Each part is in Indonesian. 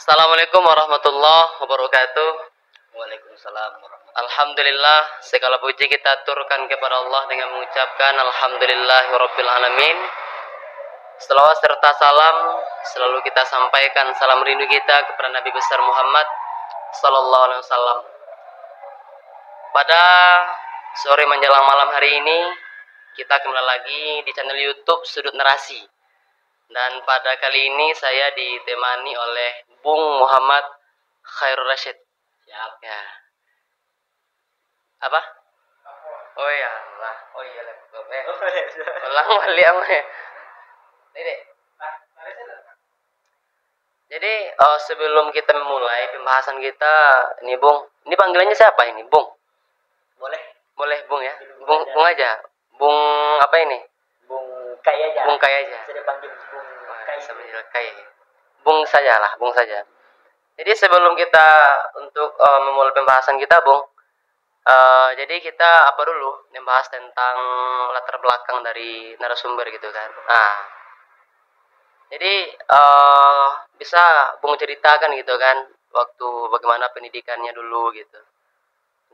Assalamualaikum warahmatullahi wabarakatuh. Waalaikumsalam warahmatullahi. Alhamdulillah, segala puji kita aturkan kepada Allah dengan mengucapkan Alhamdulillahirabbil alamin. Selawat serta salam selalu kita sampaikan, salam rindu kita kepada Nabi besar Muhammad sallallahu alaihi wasallam. Pada sore menjelang malam hari ini kita kembali lagi di channel YouTube Sudut Narasi. Dan pada kali ini saya ditemani oleh Bung Muhammad Khairul Rasyid. Siap. Ya. Apa? Oh ya, lah. Oh iya lah. Ulang balik ama ya. Jadi sebelum kita memulai pembahasan kita, ini Bung, ini panggilannya siapa ini, Bung? Boleh. Boleh Bung ya. Bung aja. Bung apa ini? Bung Kai aja. Bung Kai aja. Saya panggil Bung Kai. Sambil Kai. Bung saja lah, Bung saja. Jadi sebelum kita untuk memulai pembahasan kita, Bung, jadi kita apa dulu membahas tentang latar belakang dari narasumber gitu kan. Nah, jadi bisa Bung ceritakan gitu kan waktu bagaimana pendidikannya dulu gitu,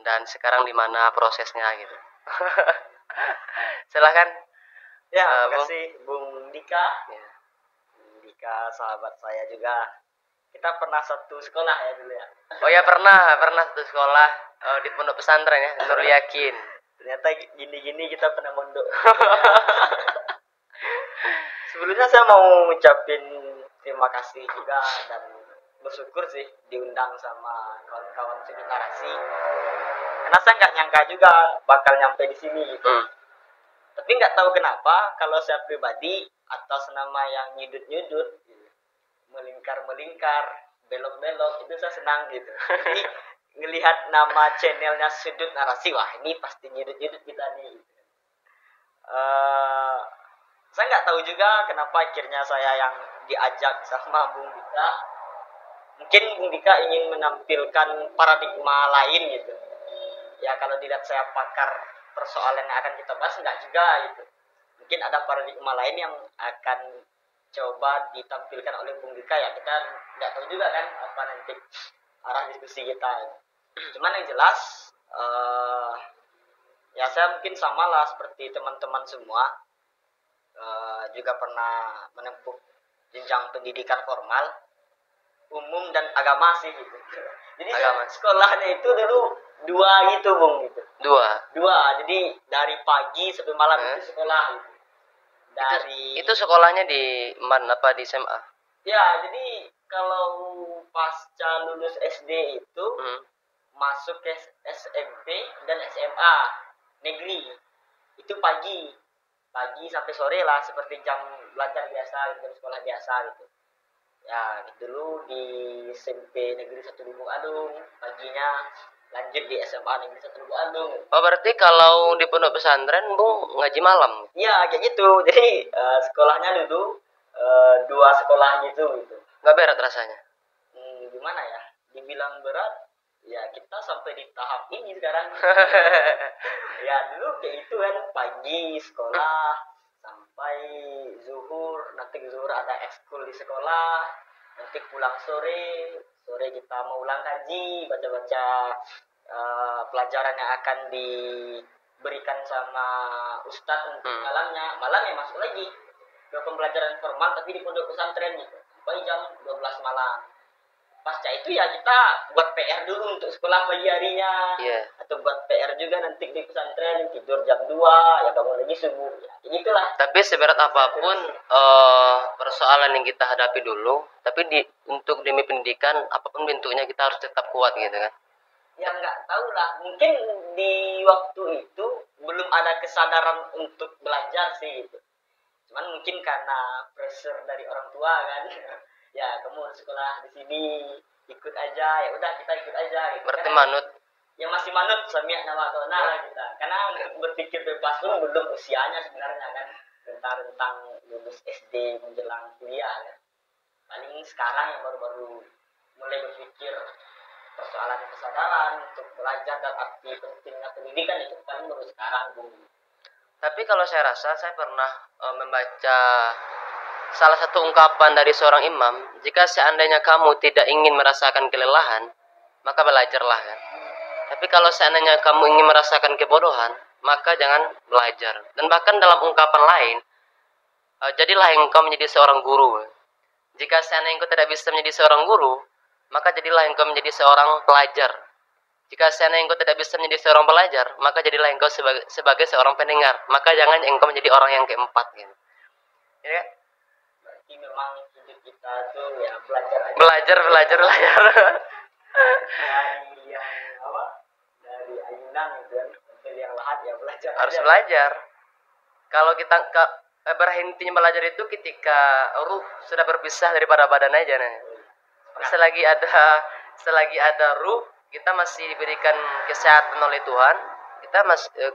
dan sekarang di mana prosesnya gitu. Silahkan. Ya, terima kasih Bung Dika. Ya. Bung Dika sahabat saya juga. Kita pernah satu sekolah ya dulu ya. Oh ya, pernah satu sekolah di pondok pesantren ya, Nurul Yakin. Ternyata gini-gini kita pernah mondok. Sebelumnya saya mau ngucapin terima kasih juga dan bersyukur sih diundang sama kawan-kawan Sudut Narasi. Karena saya nggak nyangka juga bakal nyampe di sini gitu. Tapi nggak tahu kenapa kalau saya pribadi atas nama yang nyudut-nyudut, melingkar-melingkar, belok-belok, itu saya senang gitu. Jadi ngelihat nama channelnya Sudut Narasi, wah ini pasti nyudut-nyudut kita nih. Saya nggak tahu juga kenapa akhirnya saya yang diajak sama Bung Dika. Mungkin Bung Dika ingin menampilkan paradigma lain gitu. Ya kalau dilihat saya pakar persoalan yang akan kita bahas, enggak juga gitu. Mungkin ada paradigma lain yang akan coba ditampilkan oleh Bung Dika, ya kita nggak tahu juga kan apa nanti arah diskusi kita. Cuman yang jelas ya saya mungkin sama lah seperti teman-teman semua, juga pernah menempuh jenjang pendidikan formal, umum dan agama sih gitu. Jadi sekolahnya itu dulu dua gitu Bung gitu. Dua. Jadi dari pagi sampai malam itu sekolah gitu. Itu sekolahnya di mana, apa di SMA? Ya, jadi kalau pasca lulus SD itu masuk ke SMP dan SMA negeri. Itu pagi sampai sore lah, seperti jam belajar biasa, jam sekolah biasa gitu. Ya, dulu di SMP Negeri 1 Lubuk Alung, paginya lanjut di SMA Negeri 1 Lubuk Alung. Oh, berarti kalau di pondok pesantren Bung ngaji malam? Iya, kayak gitu. Jadi sekolahnya dulu dua sekolah gitu. Nggak berat rasanya? Gimana ya? Dibilang berat, ya kita sampai di tahap ini sekarang. Ya dulu kayak itu kan, pagi sekolah sampai zuhur, nanti zuhur ada ekskul di sekolah, nanti pulang sore kita mau ulang kaji, baca-baca pelajaran yang akan diberikan sama ustadz untuk malamnya masuk lagi ke pembelajaran formal tapi di pondok pesantren gitu, sampai jam 12 malam. Pasca itu ya kita buat PR dulu untuk sekolah pagi harinya, atau buat PR juga nanti di pesantren, tidur jam 2, ya bangun lagi subuh, ya gitulah. Tapi seberat apapun persoalan yang kita hadapi dulu, tapi untuk demi pendidikan apapun bentuknya kita harus tetap kuat gitu kan. Ya nggak tahu lah, mungkin di waktu itu belum ada kesadaran untuk belajar sih gitu. Cuman mungkin karena pressure dari orang tua kan. Ya kamu sekolah di sini, ikut aja, ya udah kita ikut aja gitu. Berarti karena manut ya masih manut sami'na wa ata'na lah kita, karena berpikir bebas pun belum usianya sebenarnya kan, rentang lulus SD menjelang kuliah kan. Paling sekarang yang baru-baru mulai berpikir persoalan kesadaran untuk belajar dan arti pentingnya pendidikan, itu paling baru sekarang Bung. Tapi kalau saya rasa, saya pernah membaca salah satu ungkapan dari seorang imam, jika seandainya kamu tidak ingin merasakan kelelahan, maka belajarlah kan. Tapi kalau seandainya kamu ingin merasakan kebodohan, maka jangan belajar. Dan bahkan dalam ungkapan lain, jadilah engkau menjadi seorang guru. Jika seandainya engkau tidak bisa menjadi seorang guru, maka jadilah engkau menjadi seorang pelajar. Jika seandainya engkau tidak bisa menjadi seorang pelajar, maka jadilah engkau sebagai seorang pendengar. Maka jangan engkau menjadi orang yang keempat. Gitu. Ya? Berarti memang hidup kita tuh ya belajar aja. Belajar. Dari yang apa? Dari ayunan gitu kan. Dari yang lahat ya belajar. Harus aja. belajar. Kalau kita berhentinya belajar itu ketika ruh sudah berpisah daripada badan aja. Nah. Selagi ada ruh, kita masih diberikan kesehatan oleh Tuhan.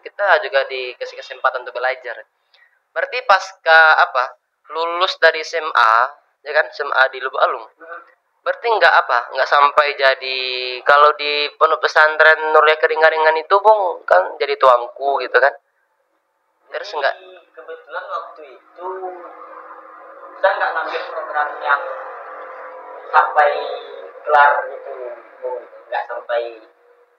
Kita juga dikasih kesempatan untuk belajar. Berarti pasca lulus dari SMA, ya kan, SMA di Lubuk Alung. Berarti nggak sampai jadi, kalau di pondok pesantren Nurul Keringaringan itu Bung kan jadi tuangku gitu kan. Terus enggak? Kebetulan waktu itu saya nggak ngambil program yang sampai kelar gitu, Bung. Nggak sampai,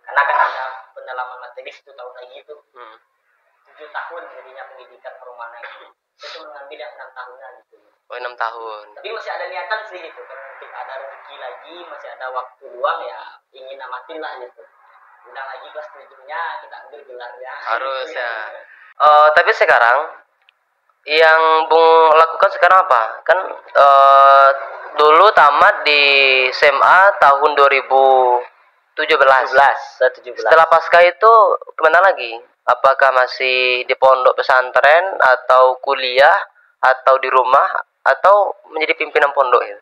karena kan ada pendalaman materi 1 tahun lagi itu. 7 tahun jadinya pendidikan perumana itu. Saya cuma ngambil yang 6 tahunan gitu. Oh, 6 tahun. Tapi masih ada niatan sih gitu, kan nanti ada rezeki lagi, masih ada waktu luang ya ingin namatin lah gitu. Udah lagi kelas 7-nya kita ambil gelarnya. Harus ya. Tapi sekarang yang Bung lakukan sekarang apa? Kan dulu tamat di SMA tahun 2017. Setelah pasca itu kemana lagi? Apakah masih di pondok pesantren atau kuliah atau di rumah atau menjadi pimpinan pondok ya?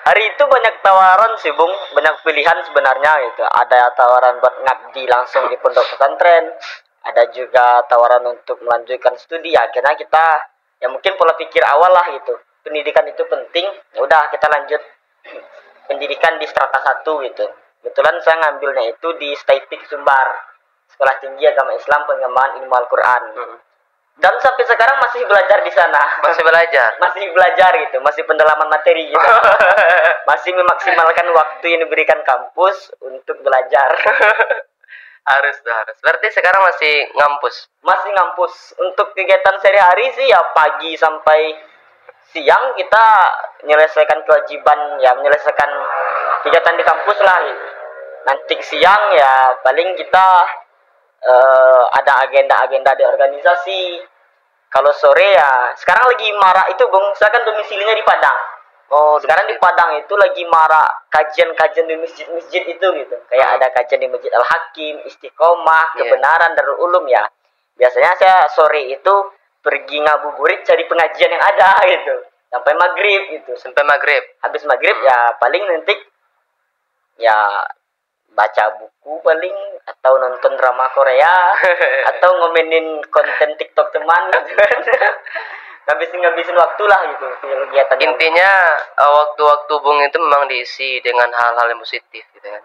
Hari itu banyak tawaran sih Bung, banyak pilihan sebenarnya gitu. Ada tawaran buat ngabdi langsung di pondok pesantren, ada juga tawaran untuk melanjutkan studi. Akhirnya kita ya mungkin pola pikir awal lah gitu, pendidikan itu penting, ya udah kita lanjut pendidikan di strata 1 gitu. Kebetulan saya ngambilnya itu di STAIPIK Sumbar, Sekolah Tinggi Agama Islam Pengembangan Ilmu Al-Quran. Dan sampai sekarang masih belajar di sana. Masih belajar gitu, masih pendalaman materi gitu. Masih memaksimalkan waktu yang diberikan kampus untuk belajar. harus. Berarti sekarang masih ngampus. Masih ngampus. Untuk kegiatan sehari-hari sih ya pagi sampai siang kita menyelesaikan kewajiban, ya menyelesaikan kegiatan di kampus lah gitu. Nanti siang ya paling kita ada agenda-agenda di organisasi. Kalau sore ya sekarang lagi marak itu Bung, saya kan domisilinya di Padang. Sekarang di Padang itu lagi marak kajian-kajian di masjid-masjid itu gitu. Kayak ada kajian di Masjid Al-Hakim, Istiqomah, Kebenaran, Darul Ulum ya. Biasanya saya sore itu pergi ngabuburit cari pengajian yang ada gitu. Sampai maghrib gitu. Habis maghrib ya paling nanti ya baca buku paling, atau nonton drama Korea atau ngomenin konten TikTok teman gitu kan. ngabisin waktu lah gitu kegiatan. Intinya waktu-waktu Bung itu memang diisi dengan hal-hal yang positif gitu kan.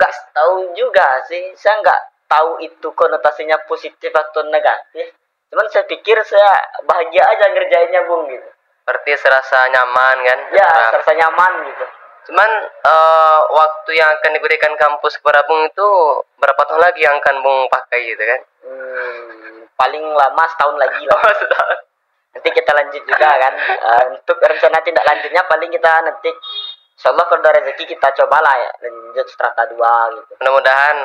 Nggak tahu juga sih, saya nggak tahu itu konotasinya positif atau negatif. Cuman saya pikir saya bahagia aja ngerjainnya Bung gitu. Berarti serasa nyaman kan? Ya, serasa nyaman gitu. Cuman waktu yang akan diberikan kampus kepada Bung itu berapa tahun lagi yang akan Bung pakai gitu kan? Paling lama setahun lagi lah. Nanti kita lanjut juga kan. Untuk rencana tindak lanjutnya paling kita nanti insyaallah kalau ada rezeki kita cobalah ya lanjut strata 2 gitu. Mudah-mudahan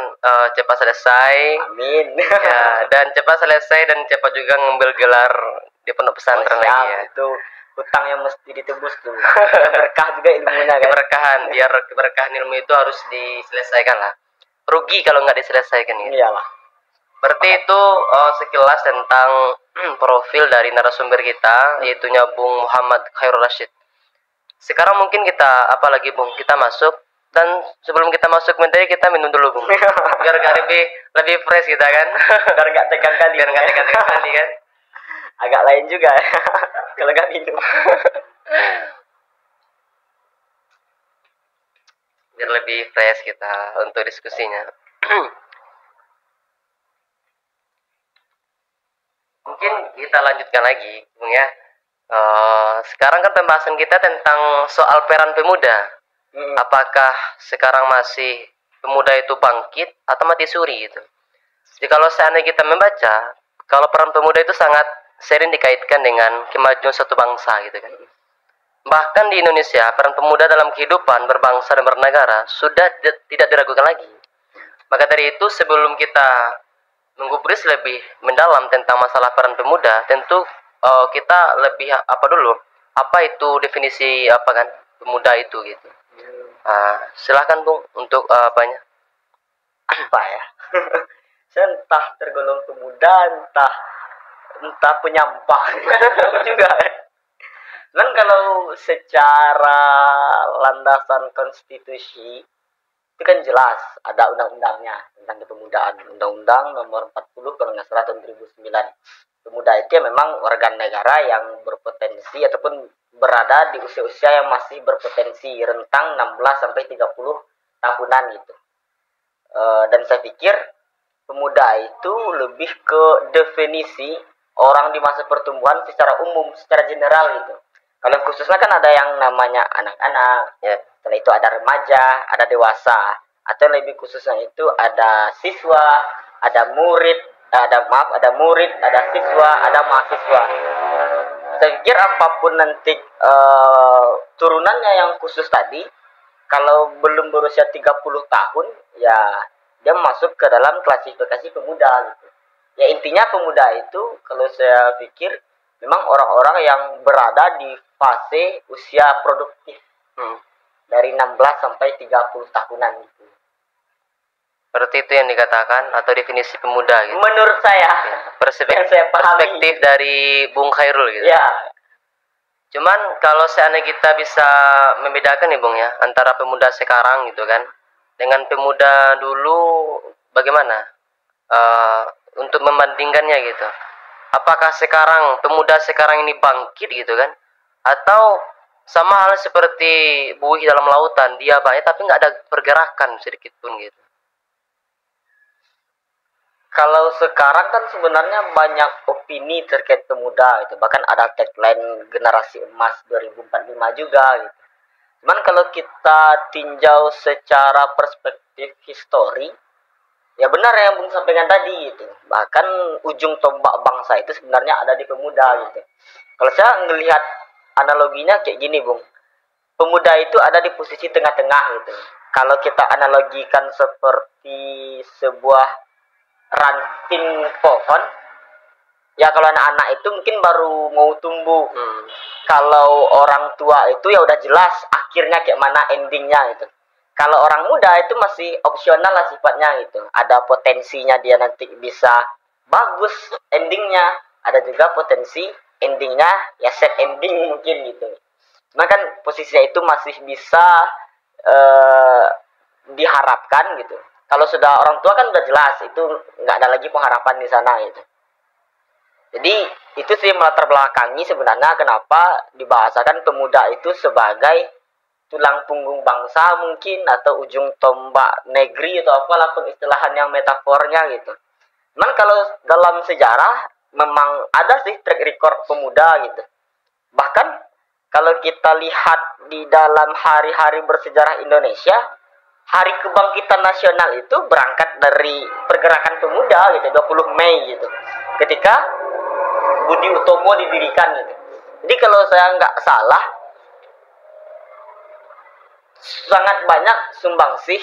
cepat selesai. Amin. Ya, dan cepat selesai dan cepat juga ngambil gelar di pondok pesantren lagi ya. Itu hutang yang mesti ditebus tuh. Berkah juga ilmunya kan. Keberkahan ilmu itu harus diselesaikan lah. Rugi kalau nggak diselesaikan gitu. Iyalah. Berarti itu sekilas tentang profil dari narasumber kita, yaitu Bung Muhammad Khairul Rasyid. Sekarang mungkin kita apalagi Bung, kita masuk, dan sebelum kita masuk materi kita minum dulu Bung. Biar lebih fresh kita kan. Biar nggak tegang kali kan. Agak lain juga kalau nggak minum. Biar lebih fresh kita untuk diskusinya. mungkin kita lanjutkan lagi, Bung ya. Sekarang kan pembahasan kita tentang soal peran pemuda. Apakah sekarang masih pemuda itu bangkit atau mati suri gitu? Jadi kalau seandainya kita membaca, kalau peran pemuda itu sangat sering dikaitkan dengan kemajuan suatu bangsa gitu kan. Bahkan di Indonesia, peran pemuda dalam kehidupan berbangsa dan bernegara sudah tidak diragukan lagi. Maka dari itu, sebelum kita menggubris lebih mendalam tentang masalah peran pemuda, tentu kita lebih apa itu definisi apa kan pemuda itu gitu. Silahkan Bung untuk apanya. Apa ya? Saya entah tergolong pemuda, entah penyampah juga. Dan kalau secara landasan konstitusi itu kan jelas ada undang-undangnya tentang kepemudaan, Undang-Undang Nomor 40 kalau nggak salah tahun 2009. Pemuda itu ya memang warga negara yang berpotensi ataupun berada di usia-usia yang masih berpotensi rentang 16 sampai 30 tahunan gitu. Dan saya pikir pemuda itu lebih ke definisi orang di masa pertumbuhan secara umum, secara general gitu. Kalau khususnya kan ada yang namanya anak-anak, ya. Setelah itu ada remaja, ada dewasa, atau lebih khususnya itu ada siswa, ada murid, ada murid, ada siswa, ada mahasiswa. Saya pikir apapun nanti turunannya yang khusus tadi, kalau belum berusia 30 tahun, ya dia masuk ke dalam klasifikasi pemuda gitu. Ya intinya pemuda itu kalau saya pikir memang orang-orang yang berada di fase usia produktif. Dari 16 sampai 30 tahunan gitu. Berarti itu yang dikatakan atau definisi pemuda gitu. Menurut saya, yang saya pahami. Perspektif dari Bung Khairul gitu. Ya. Cuman kalau seandainya kita bisa membedakan nih Bung ya, antara pemuda sekarang gitu kan dengan pemuda dulu, bagaimana untuk membandingkannya gitu? Apakah sekarang pemuda sekarang ini bangkit gitu kan? Atau sama hal seperti buih dalam lautan, dia banyak tapi nggak ada pergerakan sedikit pun gitu. Kalau sekarang kan sebenarnya banyak opini terkait pemuda gitu. Bahkan ada tagline generasi emas 2045 juga gitu. Cuman kalau kita tinjau secara perspektif histori, ya benar yang Bung sampaikan tadi gitu. Bahkan ujung tombak bangsa itu sebenarnya ada di pemuda gitu. Kalau saya ngelihat analoginya kayak gini Bung, pemuda itu ada di posisi tengah-tengah gitu. Kalau kita analogikan seperti sebuah ranting pohon, ya kalau anak-anak itu mungkin baru mau tumbuh. Kalau orang tua itu ya udah jelas akhirnya kayak mana endingnya gitu. Kalau orang muda itu masih opsional lah sifatnya gitu. Ada potensinya dia nanti bisa bagus endingnya, ada juga potensi endingnya ya set ending mungkin gitu. Cuma kan posisinya itu masih bisa diharapkan gitu. Kalau sudah orang tua kan udah jelas itu nggak ada lagi pengharapan di sana gitu. Jadi itu sih melatar belakangi sebenarnya kenapa dibahasakan pemuda itu sebagai tulang punggung bangsa mungkin atau ujung tombak negeri atau apalah istilahan yang metafornya gitu. Cuman kalau dalam sejarah memang ada sih track record pemuda gitu. Bahkan kalau kita lihat di dalam hari-hari bersejarah Indonesia, Hari Kebangkitan Nasional itu berangkat dari pergerakan pemuda gitu, 20 Mei gitu. Ketika Budi Utomo didirikan gitu. Jadi kalau saya nggak salah, sangat banyak sumbangsih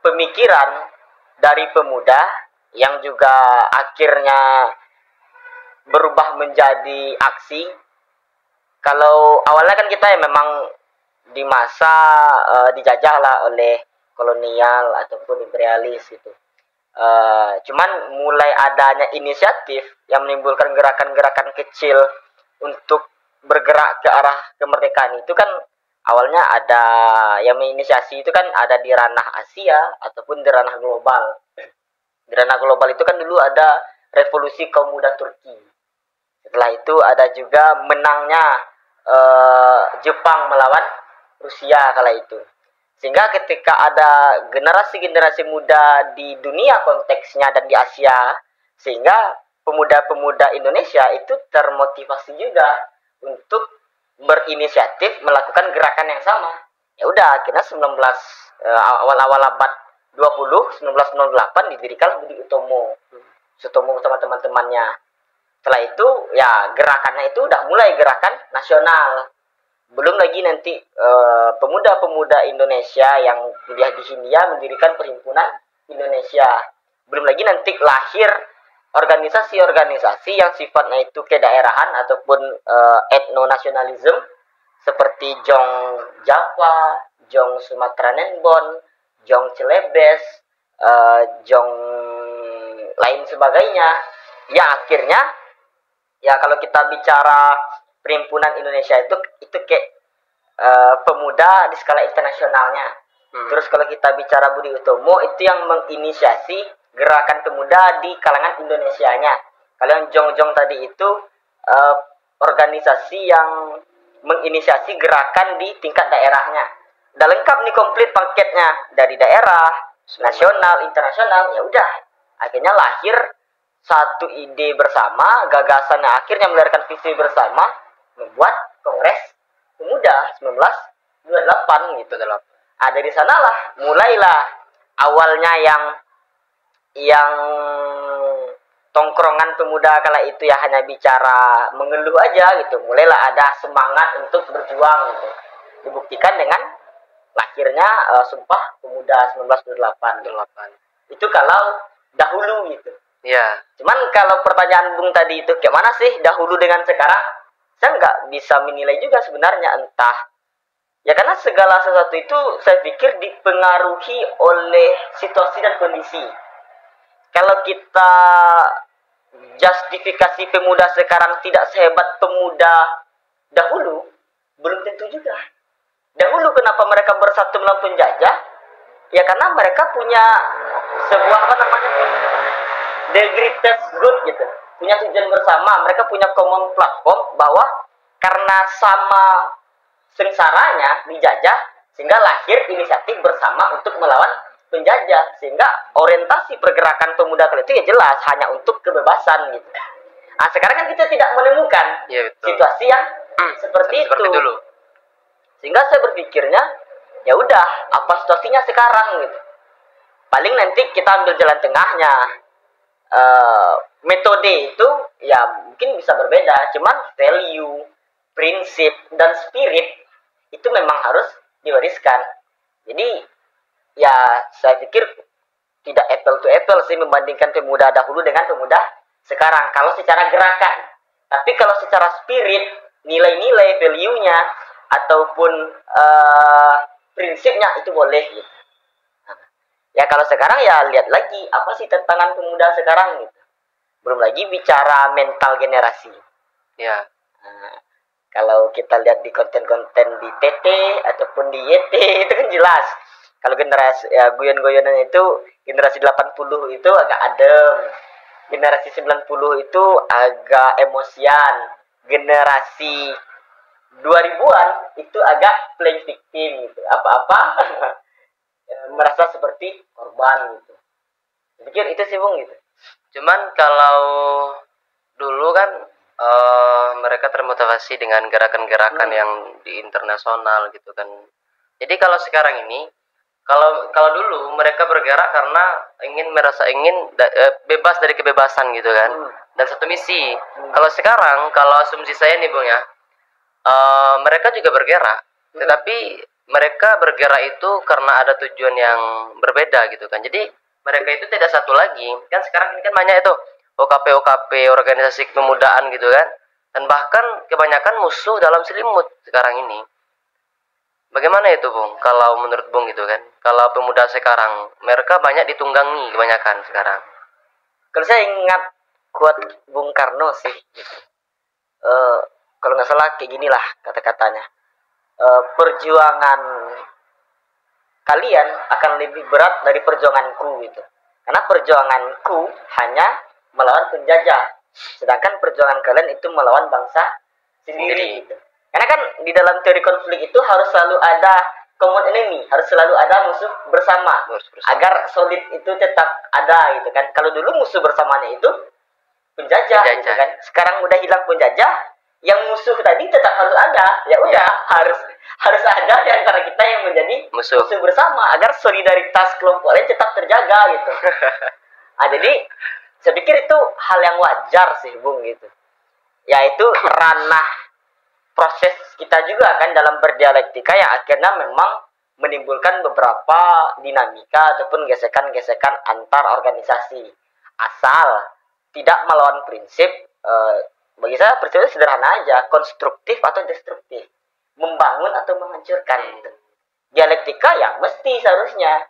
pemikiran dari pemuda yang juga akhirnya berubah menjadi aksi. Kalau awalnya kan kita ya memang di masa dijajah lah oleh kolonial ataupun imperialis gitu. Cuman mulai adanya inisiatif yang menimbulkan gerakan-gerakan kecil untuk bergerak ke arah kemerdekaan itu kan awalnya ada yang menginisiasi itu kan ada di ranah Asia ataupun di ranah global. Di ranah global itu kan dulu ada revolusi kaum muda Turki. Setelah itu ada juga menangnya Jepang melawan Rusia kala itu. Sehingga ketika ada generasi-generasi muda di dunia konteksnya dan di Asia, sehingga pemuda-pemuda Indonesia itu termotivasi juga untuk berinisiatif melakukan gerakan yang sama. Ya udah, akhirnya awal-awal abad 1908 didirikan Budi Utomo. Sutomo sama teman-temannya. Setelah itu ya gerakannya itu udah mulai gerakan nasional. Belum lagi nanti pemuda-pemuda Indonesia yang kuliah di Hindia mendirikan Perhimpunan Indonesia. Belum lagi nanti lahir organisasi-organisasi yang sifatnya itu kedaerahan ataupun etnonasionalisme seperti Jong Java, Jong Sumatera Nenbon, Jong Celebes, Jong lain sebagainya. Ya akhirnya ya kalau kita bicara Perhimpunan Indonesia itu kayak pemuda di skala internasionalnya. Terus kalau kita bicara Budi Utomo itu yang menginisiasi gerakan pemuda di kalangan Indonesianya. Kalau yang Jong-Jong tadi itu organisasi yang menginisiasi gerakan di tingkat daerahnya. Udah lengkap nih komplit paketnya dari daerah, nasional, internasional. Ya udah, akhirnya lahir satu ide bersama, gagasan yang akhirnya melahirkan visi bersama, membuat Kongres Pemuda 1928 gitu. Dari sanalah mulailah awalnya yang tongkrongan pemuda kala itu ya hanya bicara mengeluh aja gitu. Mulailah ada semangat untuk berjuang gitu. Dibuktikan dengan lahirnya Sumpah Pemuda 1928. Itu kalau dahulu gitu. Iya. Cuman kalau pertanyaan Bung tadi itu kayak mana sih dahulu dengan sekarang? Saya nggak bisa menilai juga sebenarnya, entah. Ya karena segala sesuatu itu saya pikir dipengaruhi oleh situasi dan kondisi. Kalau kita justifikasi pemuda sekarang tidak sehebat pemuda dahulu, belum tentu juga. Dahulu kenapa mereka bersatu melawan penjajah? Ya karena mereka punya sebuah the greatest good gitu. Punya tujuan bersama, mereka punya common platform bahwa karena sama sengsaranya dijajah sehingga lahir inisiatif bersama untuk melawan penjajah, sehingga orientasi pergerakan pemuda kali itu ya jelas hanya untuk kebebasan gitu. Nah, sekarang kan kita tidak menemukan situasi yang seperti itu. Dulu. Sehingga saya berpikirnya ya udah, apa situasinya sekarang gitu. Paling nanti kita ambil jalan tengahnya. Metode itu ya mungkin bisa berbeda, cuman value, prinsip dan spirit itu memang harus diwariskan. Jadi ya saya pikir tidak apple to apple sih membandingkan pemuda dahulu dengan pemuda sekarang kalau secara gerakan. Tapi kalau secara spirit, nilai-nilai, value-nya ataupun prinsipnya itu boleh gitu. Ya kalau sekarang ya lihat lagi apa sih tantangan pemuda sekarang gitu. Belum lagi bicara mental generasi. Ya. Kalau kita lihat di konten-konten di TT ataupun di YT itu kan jelas. Kalau generasi ya guyon-guyonan itu generasi 80 itu agak adem. Generasi 90 itu agak emosian. Generasi 2000-an itu agak playing victim gitu. Apa-apa merasa seperti korban gitu. Saya pikir itu sih Bung gitu. Cuman kalau dulu kan mereka termotivasi dengan gerakan-gerakan yang di internasional gitu kan. Jadi kalau sekarang ini, kalau dulu mereka bergerak karena ingin bebas dari kebebasan gitu kan, dan satu misi. Kalau sekarang, kalau asumsi saya nih Bung ya, mereka juga bergerak, tetapi mereka bergerak itu karena ada tujuan yang berbeda gitu kan. Jadi mereka itu tidak satu lagi. Kan sekarang ini kan banyak itu OKP organisasi kepemudaan gitu kan. Dan bahkan kebanyakan musuh dalam selimut sekarang ini. Bagaimana itu Bung? Kalau menurut Bung gitu kan. Kalau pemuda sekarang, mereka banyak ditunggangi kebanyakan sekarang. Kalau saya ingat quote Bung Karno sih gitu. Kalau nggak salah kayak ginilah kata-katanya. Perjuangan kalian akan lebih berat dari perjuanganku gitu. Karena perjuanganku hanya melawan penjajah, sedangkan perjuangan kalian itu melawan bangsa sendiri gitu. Karena kan di dalam teori konflik itu harus selalu ada common enemy, harus selalu ada musuh bersama agar solid itu tetap ada gitu kan. Kalau dulu musuh bersamanya itu penjajah gitu kan. Sekarang udah hilang penjajah, yang musuh tadi tetap harus ada. Ya udah, harus ada di antara kita yang menjadi musuh bersama agar solidaritas kelompok lain tetap terjaga gitu. Jadi saya pikir itu hal yang wajar sih Bung gitu. Yaitu ranah proses kita juga kan dalam berdialektika yang akhirnya memang menimbulkan beberapa dinamika ataupun gesekan-gesekan antar organisasi. Asal tidak melawan prinsip, bagi saya prinsipnya sederhana aja, konstruktif atau destruktif, membangun atau menghancurkan gitu. Dialektika ya mesti seharusnya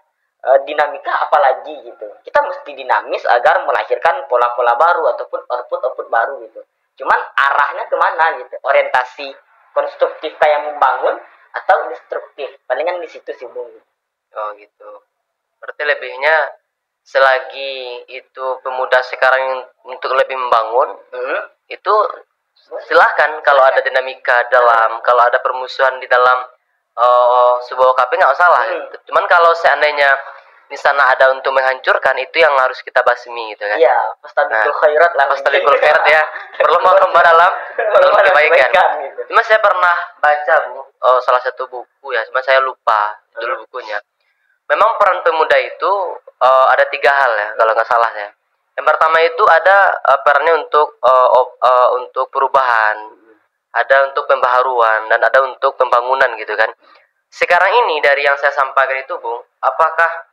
dinamika apalagi gitu. Kita mesti dinamis agar melahirkan pola-pola baru ataupun output baru gitu. Cuman arahnya kemana gitu, orientasi konstruktif kayak membangun atau destruktif, palingan di situ sih Bung. Oh gitu, berarti lebihnya selagi itu pemuda sekarang untuk lebih membangun, itu silahkan. Kalau ada dinamika dalam, kalau ada permusuhan di dalam sebuah KP nggak masalah. Cuman kalau seandainya di sana ada untuk menghancurkan, itu yang harus kita basmi gitu kan. Iya, fastabiqul khairat lah. Fastabiqul khairat ya. Berlomba-lomba dalam kebaikan. Gitu. Cuma saya pernah baca salah satu buku ya, cuma saya lupa dulu bukunya. Memang peran pemuda itu ada 3 hal ya, kalau nggak salah ya. Yang pertama itu ada perannya untuk perubahan, ada untuk pembaharuan, dan ada untuk pembangunan gitu kan. Sekarang ini dari yang saya sampaikan itu Bung, apakah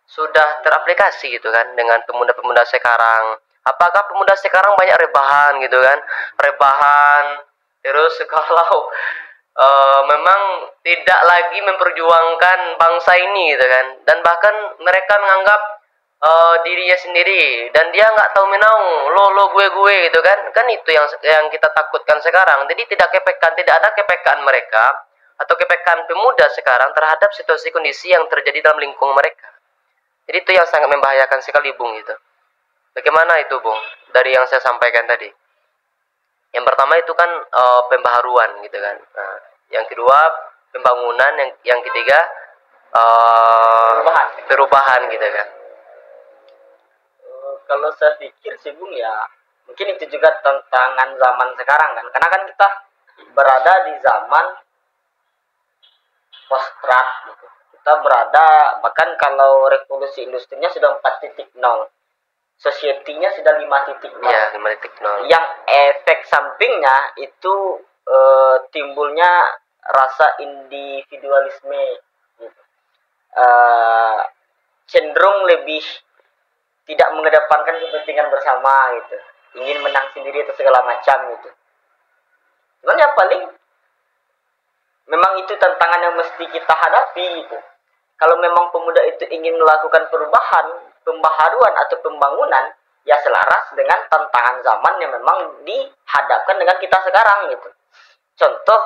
sudah teraplikasi gitu kan dengan pemuda-pemuda sekarang? Apakah pemuda sekarang banyak rebahan gitu kan? Rebahan, terus kalau memang tidak lagi memperjuangkan bangsa ini gitu kan, dan bahkan mereka menganggap dirinya sendiri dan dia nggak tahu menau, lo gue gitu kan itu yang kita takutkan sekarang. Jadi tidak ada kepekaan mereka atau kepekaan pemuda sekarang terhadap situasi kondisi yang terjadi dalam lingkungan mereka. Jadi itu yang sangat membahayakan sekali Bung gitu. Bagaimana itu Bung dari yang saya sampaikan tadi? Yang pertama itu kan pembaharuan gitu kan. Nah, yang kedua pembangunan, yang ketiga perubahan gitu kan. Kalau saya pikir sih Bung ya, mungkin itu juga tantangan zaman sekarang kan. Karena kan kita berada di zaman post-truck gitu. Kita berada, bahkan kalau revolusi industrinya sudah 4.0, society-nya sudah 5.0. Ya, 5.0. Yang efek sampingnya itu timbulnya rasa individualisme gitu. Cenderung lebih tidak mengedepankan kepentingan bersama gitu, ingin menang sendiri atau segala macam gitu. Cuman ya paling memang itu tantangan yang mesti kita hadapi gitu. Kalau memang pemuda itu ingin melakukan perubahan, pembaharuan atau pembangunan, ya selaras dengan tantangan zaman yang memang dihadapkan dengan kita sekarang gitu. Contoh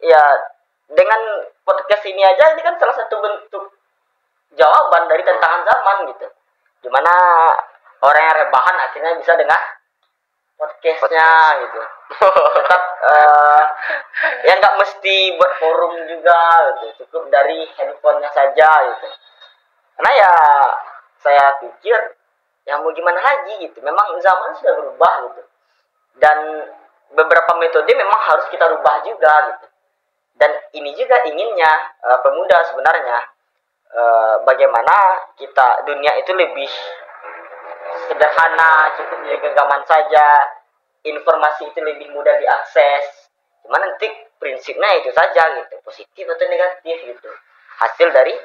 ya dengan podcast ini aja, ini kan salah satu bentuk jawaban dari tantangan zaman gitu. Dimana orang yang rebahan akhirnya bisa dengar podcastnya gitu. Tetap ya nggak mesti buat forum juga gitu, cukup dari handphonenya saja gitu. Karena ya saya pikir ya mau gimana lagi gitu, memang zaman sudah berubah gitu, dan beberapa metode memang harus kita rubah juga gitu. Dan ini juga inginnya pemuda sebenarnya, bagaimana kita dunia itu lebih sederhana, cukup di genggaman saja, informasi itu lebih mudah diakses. Cuma nanti prinsipnya itu saja gitu, positif atau negatif gitu, hasil dari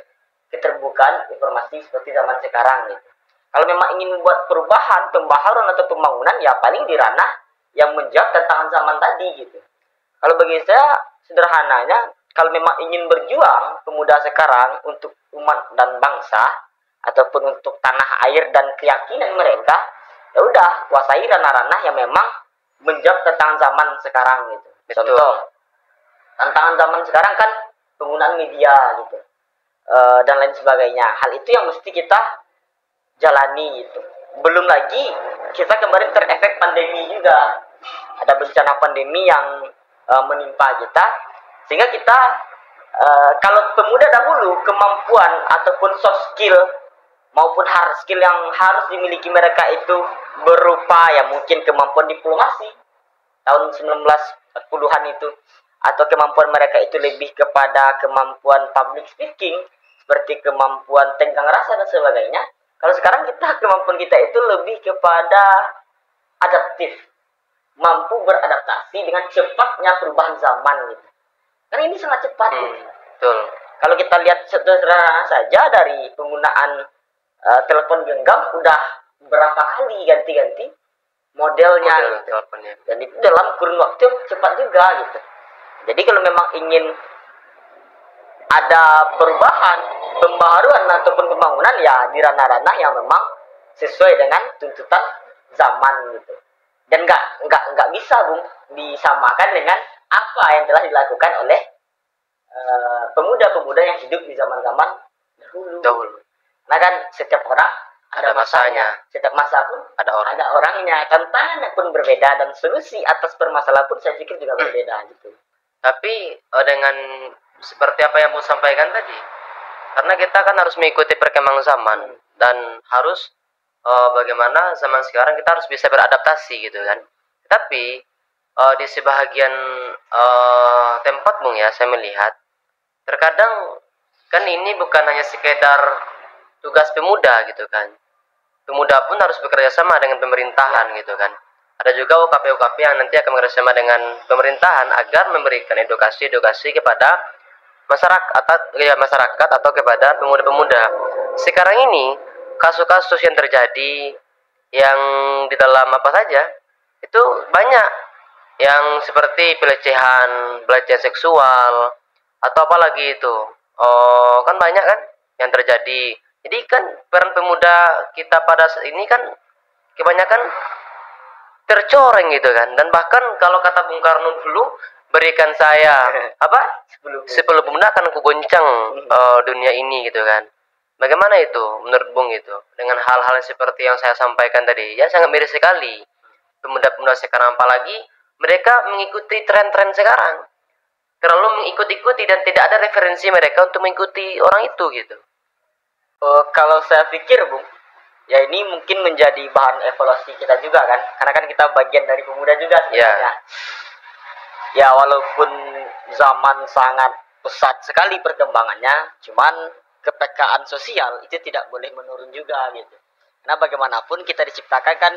keterbukaan informasi seperti zaman sekarang gitu. Kalau memang ingin membuat perubahan, pembaharuan atau pembangunan, ya paling di ranah yang menjawab tantangan zaman tadi gitu. Kalau bagi saya sederhananya, kalau memang ingin berjuang pemuda sekarang untuk umat dan bangsa ataupun untuk tanah air dan keyakinan mereka, ya udah kuasai ranah-ranah yang memang menjawab tantangan zaman sekarang gitu. Contoh, tantangan zaman sekarang kan penggunaan media gitu, dan lain sebagainya. Hal itu yang mesti kita jalani gitu. Belum lagi kita kemarin terefek pandemi juga, ada bencana pandemi yang menimpa kita, sehingga kita kalau pemuda dahulu kemampuan ataupun soft skill maupun hard skill yang harus dimiliki mereka itu berupa ya mungkin kemampuan diplomasi tahun 1940-an itu, atau kemampuan mereka itu lebih kepada kemampuan public speaking seperti kemampuan tenggang rasa dan sebagainya. Kalau sekarang kemampuan kita itu lebih kepada adaptif, mampu beradaptasi dengan cepatnya perubahan zaman gitu. Karena ini sangat cepat gitu. Betul. Kalau kita lihat sederhana saja dari penggunaan telepon genggam udah berapa kali ganti-ganti modelnya gitu. Teleponnya. Dan itu dalam kurun waktu yang cepat juga gitu. Jadi kalau memang ingin ada perubahan, pembaharuan ataupun pembangunan ya di ranah-ranah yang memang sesuai dengan tuntutan zaman gitu. Dan nggak bisa Bung disamakan dengan apa yang telah dilakukan oleh pemuda-pemuda yang hidup di zaman-zaman dahulu. Nah kan setiap orang ada masanya, setiap masa pun ada orangnya, tantangannya pun berbeda dan solusi atas permasalahan pun saya pikir juga berbeda gitu. Tapi dengan seperti apa yang mau sampaikan tadi, karena kita kan harus mengikuti perkembangan zaman dan harus bagaimana zaman sekarang kita harus bisa beradaptasi gitu kan. Tapi di sebahagian tempat Bung ya, saya melihat terkadang kan ini bukan hanya sekedar tugas pemuda gitu kan. Pemuda pun harus bekerja sama dengan pemerintahan gitu kan. Ada juga UKP-UKP yang nanti akan bekerja sama dengan pemerintahan agar memberikan edukasi kepada masyarakat atau kepada pemuda-pemuda. Sekarang ini kasus-kasus yang terjadi yang di dalam apa saja itu banyak yang seperti pelecehan seksual atau apalagi itu. Oh, kan banyak kan yang terjadi. Jadi kan peran pemuda kita pada saat ini kan kebanyakan tercoreng gitu kan. Dan bahkan kalau kata Bung Karno dulu, berikan saya 10 pemuda akan aku goncang dunia ini gitu kan. Bagaimana itu menurut Bung itu dengan hal-hal seperti yang saya sampaikan tadi? Ya sangat miris sekali. Pemuda-pemuda sekarang apalagi mereka mengikuti tren-tren sekarang. Terlalu mengikut-ikuti dan tidak ada referensi mereka untuk mengikuti orang itu gitu. Kalau saya pikir Bung, ya ini mungkin menjadi bahan evaluasi kita juga kan, karena kan kita bagian dari pemuda juga sebenarnya. Ya walaupun zaman sangat pesat sekali perkembangannya, cuman kepekaan sosial itu tidak boleh menurun juga gitu. Karena bagaimanapun kita diciptakan kan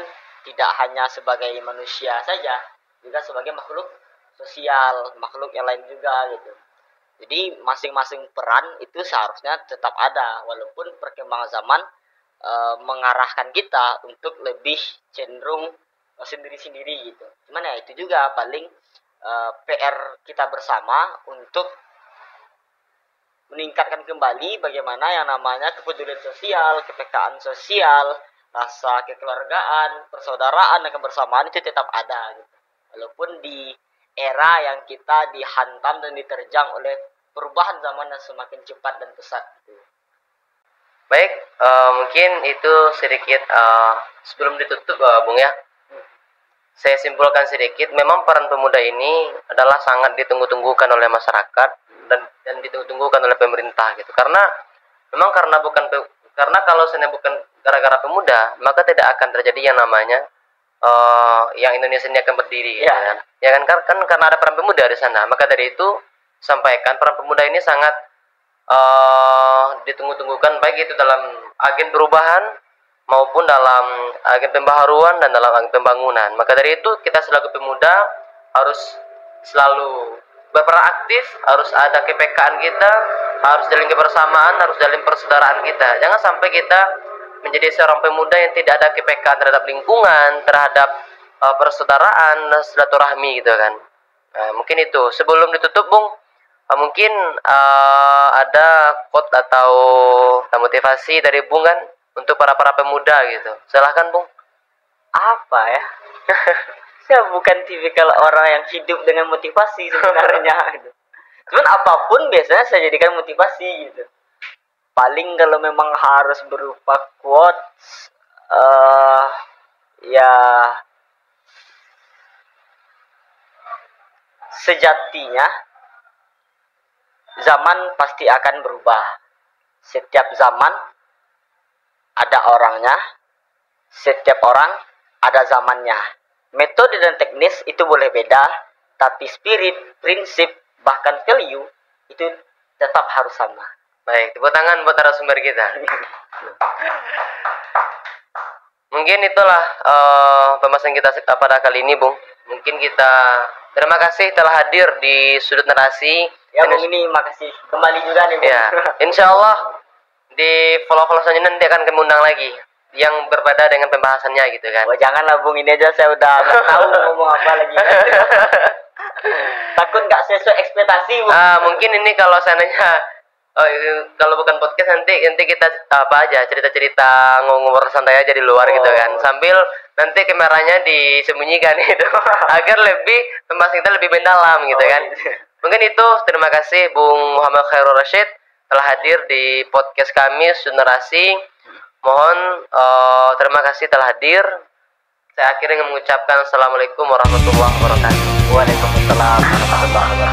tidak hanya sebagai manusia saja, juga sebagai makhluk sosial, makhluk yang lain juga gitu. Jadi masing-masing peran itu seharusnya tetap ada walaupun perkembangan zaman mengarahkan kita untuk lebih cenderung sendiri-sendiri gitu. Cuman ya itu juga paling PR kita bersama untuk meningkatkan kembali bagaimana yang namanya kepedulian sosial, kepekaan sosial, rasa kekeluargaan, persaudaraan dan kebersamaan itu tetap ada gitu. Walaupun di era yang kita dihantam dan diterjang oleh perubahan zaman yang semakin cepat dan pesat gitu. Baik, mungkin itu sedikit sebelum ditutup Bung ya. Saya simpulkan sedikit, memang peran pemuda ini adalah sangat ditunggu-tunggukan oleh masyarakat dan ditunggu-tunggukan oleh pemerintah gitu. Karena memang karena kalau sebenarnya bukan gara-gara pemuda, maka tidak akan terjadi yang namanya yang Indonesia ini akan berdiri. Ya kan karena ada peran pemuda di sana. Maka dari itu sampaikan peran pemuda ini sangat ditunggu-tunggukan baik itu dalam agen perubahan maupun dalam agen pembaharuan dan dalam agen pembangunan. Maka dari itu kita selaku pemuda harus selalu berperan aktif, harus ada kepekaan kita, harus jalin kebersamaan, harus jalin persaudaraan kita. Jangan sampai kita menjadi seorang pemuda yang tidak ada kepekaan terhadap lingkungan, terhadap persaudaraan, silaturahmi gitu kan. Mungkin itu. Sebelum ditutup Bung, mungkin ada quote atau motivasi dari Bung kan untuk para pemuda gitu. Silahkan Bung. Apa ya? Saya bukan tipikal orang yang hidup dengan motivasi sebenarnya gitu. Cuman apapun biasanya saya jadikan motivasi gitu. Paling kalau memang harus berupa quotes ya sejatinya zaman pasti akan berubah. Setiap zaman ada orangnya, setiap orang ada zamannya. Metode dan teknis itu boleh beda, tapi spirit, prinsip, bahkan value itu tetap harus sama. Baik, tepuk tangan buat narasumber kita. Mungkin itulah pembahasan kita pada kali ini, Bung. Mungkin kita terima kasih telah hadir di sudut narasi. Ya, Bung, ini makasih kembali juga nih, Bung. Ya, insya Allah di follow-follow selanjutnya nanti akan kami undang lagi yang berbeda dengan pembahasannya gitu kan. Oh, janganlah, Bung, ini aja saya udah nggak tahu ngomong apa lagi. Takut nggak sesuai ekspektasi, Bung. Mungkin ini kalau seandainya kalau bukan podcast nanti kita apa aja cerita-cerita ngobrol santai aja di luar gitu kan, sambil nanti kameranya disembunyikan gitu agar lebih pembahasan kita lebih mendalam gitu kan. Mungkin itu, terima kasih Bung Muhammad Khairul Rasyid telah hadir di podcast kami Sunarasi. Mohon terima kasih telah hadir. Saya akhirnya mengucapkan assalamualaikum warahmatullahi wabarakatuh. Waalaikumsalam warahmatullahi wabarakatuh.